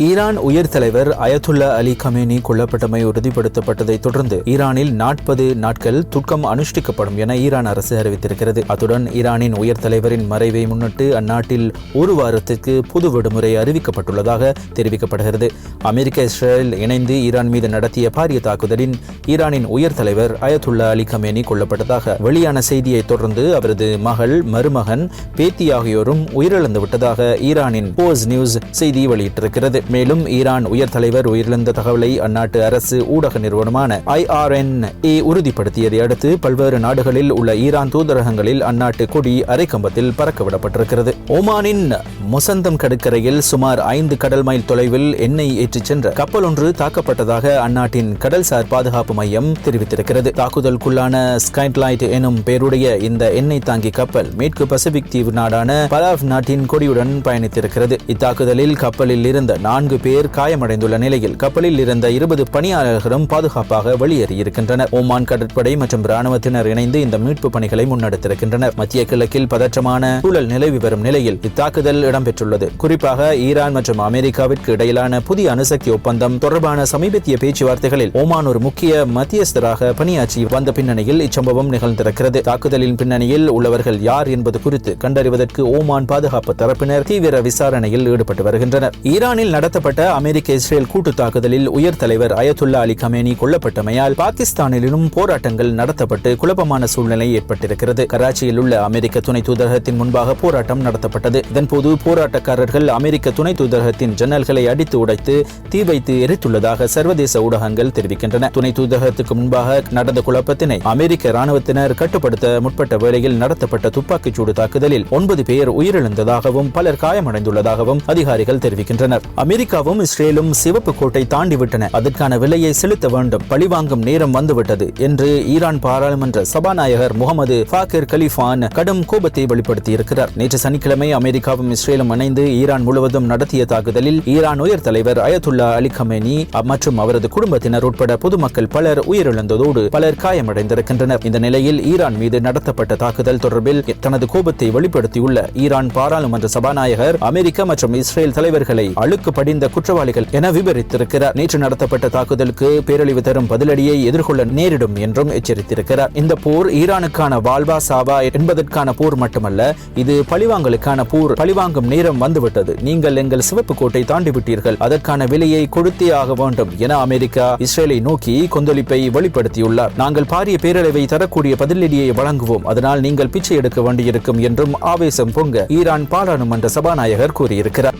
Iran உயர் தலைவர் Ayatollah Ali Khamenei கொல்லப்பட்டமை உறுதிப்படுத்தப்பட்டதைத் தொடர்ந்து ஈரானில் 40 நாட்கள் துக்கம் அனுஷ்டிக்கப்படும் என ஈரான் அரசு அறிவித்திருக்கிறது. அத்துடன் ஈரானின் உயர் தலைவரின் மறைவை முன்னிட்டு அந்நாட்டில் ஒரு வாரத்திற்கு பொது விடுமுறை அறிவிக்கப்பட்டுள்ளதாக தெரிவிக்கப்படுகிறது. அமெரிக்கா இஸ்ரேல் இணைந்து ஈரான் மீது நடத்திய பாரிய தாக்குதலின் ஈரானின் உயர் தலைவர் அயத்துல்லா அலி கமேனி கொல்லப்பட்டதாக வெளியான செய்தியை தொடர்ந்து அவரது மகள், மருமகன், பேத்தி ஆகியோரும் உயிரிழந்து விட்டதாக ஈரானின் போஸ் நியூஸ் செய்தி வெளியிட்டிருக்கிறது. மேலும் ஈரான் உயர் தலைவர் உயிரிழந்த தகவலை அந்நாட்டு அரசு ஊடக நிறுவனமான IRNA உறுதிப்படுத்தியதை அடுத்து பல்வேறு நாடுகளில் உள்ள ஈரான் தூதரகங்களில் அந்நாட்டு கொடி அரைக்கம்பத்தில் பறக்கவிடப்பட்டிருக்கிறது. ஓமானின் முசந்தம் கடற்கரையில் சுமார் 5 கடல் மைல் தொலைவில் எண்ணெய் ஏற்றிச் சென்ற கப்பல் ஒன்று தாக்கப்பட்டதாக அந்நாட்டின் கடல்சார் பாதுகாப்பு மையம் தெரிவித்திருக்கிறது. தாக்குதலுக்குள்ளான ஸ்கைட்லைட் எனும் பெயருடைய இந்த எண்ணெய் தாங்கி கப்பல் மேற்கு பசிபிக் தீவு நாடான பலாவ் நாட்டின் கொடியுடன் பயணித்திருக்கிறது. இத்தாக்குதலில் கப்பலில் இருந்த 4 பேர் காயமடைந்துள்ள நிலையில் கப்பலில் இருந்த 20 பணியாளர்களும் பாதுகாப்பாக வெளியேறியிருக்கின்றனர். ஓமான் கடற்படை மற்றும் ராணுவத்தினர் இணைந்து இந்த மீட்பு பணிகளை முன்னெடுத்திருக்கின்றனர். மத்திய கிழக்கில் பதற்றமான சூழல் நிலவி வரும் நிலையில் இத்தாக்குதல் இடம்பெற்றுள்ளது. குறிப்பாக ஈரான் மற்றும் அமெரிக்காவிற்கு இடையிலான புதிய அணுசக்தி ஒப்பந்தம் தொடர்பான சமீபத்திய பேச்சுவார்த்தைகளில் ஓமான் ஒரு முக்கிய மத்தியஸ்தராக பணியாற்றி வந்த பின்னணியில் இச்சம்பவம் நிகழ்ந்திருக்கிறது. தாக்குதலின் பின்னணியில் உள்ளவர்கள் யார் என்பது குறித்து கண்டறிவதற்கு ஓமான் பாதுகாப்பு தரப்பினர் தீவிர விசாரணையில் ஈடுபட்டு வருகின்றனர். ஈரானில் நடத்தப்பட்ட அமெரிக்க இஸ்ரேல் கூட்டு தாக்குதலில் உயர் தலைவர் அயத்துல்லா அலி கமேனி கொல்லப்பட்டமையால் பாகிஸ்தானிலும் போராட்டங்கள் நடத்தப்பட்டு குழப்பமான சூழ்நிலை ஏற்பட்டிருக்கிறது. கராச்சியில் உள்ள அமெரிக்க துணை தூதரகத்தின் முன்பாக போராட்டம் நடத்தப்பட்டது. இதன்போது போராட்டக்காரர்கள் அமெரிக்க துணை தூதரகத்தின் ஜன்னல்களை அடித்து உடைத்து தீ வைத்து எரித்துள்ளதாக சர்வதேச ஊடகங்கள் தெரிவிக்கின்றன. துணை தூதரகத்துக்கு முன்பாக நடந்த குழப்பத்தினை அமெரிக்க ராணுவத்தினர் கட்டுப்படுத்த முற்பட்ட வேளையில் நடத்தப்பட்ட துப்பாக்கிச்சூடு தாக்குதலில் 9 பேர் உயிரிழந்ததாகவும் பலர் காயமடைந்துள்ளதாகவும் அதிகாரிகள் தெரிவிக்கின்றனர். அமெரிக்காவும் இஸ்ரேலும் சிவப்பு கோட்டை தாண்டிவிட்டன, அதற்கான விலையை செலுத்த வேண்டும், பழிவாங்கும் நேரம் வந்துவிட்டது என்று ஈரான் பாராளுமன்ற சபாநாயகர் முகமது பாகிர் கலிஃபான் கடும் கோபத்தை வெளிப்படுத்தியிருக்கிறார். நேற்று சனிக்கிழமை அமெரிக்காவும் இஸ்ரேலும் இணைந்து ஈரான் முழுவதும் நடத்திய தாக்குதலில் ஈரான் உயர் தலைவர் அயத்துல்லா அலி கமேனி மற்றும் அவரது குடும்பத்தினர் உட்பட பொதுமக்கள் பலர் உயிரிழந்ததோடு பலர் காயமடைந்திருக்கின்றனர். இந்த நிலையில் ஈரான் மீது நடத்தப்பட்ட தாக்குதல் தொடர்பில் தனது கோபத்தை வெளிப்படுத்தியுள்ள ஈரான் பாராளுமன்ற சபாநாயகர் அமெரிக்கா மற்றும் இஸ்ரேல் தலைவர்களை அழுக்கு படிந்த குற்றவாளிகள் என விவரித்திருக்கிறார். நேற்று நடத்தப்பட்ட தாக்குதலுக்கு பேரழிவு தரும் பதிலடியை எதிர்கொள்ள நேரிடும் என்றும் எச்சரித்திருக்கிறார். இந்த போர் ஈரானுக்கான வாழ்வா சாவா என்பதற்கான போர் மட்டுமல்ல, இது பழிவாங்கலுக்கான போர். பழிவாங்கும் நேரம் வந்துவிட்டது. நீங்கள் எங்கள் சிவப்பு கோட்டை தாண்டிவிட்டீர்கள், அதற்கான விலையை கொடுத்தே ஆக வேண்டும் என அமெரிக்கா இஸ்ரேலை நோக்கி கொந்தளிப்பை வெளிப்படுத்தியுள்ளார். நாங்கள் பாரிய பேரழிவை தரக்கூடிய பதிலடியை வழங்குவோம், அதனால் நீங்கள் பிச்சை எடுக்க வேண்டியிருக்கும் என்றும் ஆவேசம் பொங்க ஈரான் பாராளுமன்ற சபாநாயகர் கூறியிருக்கிறார்.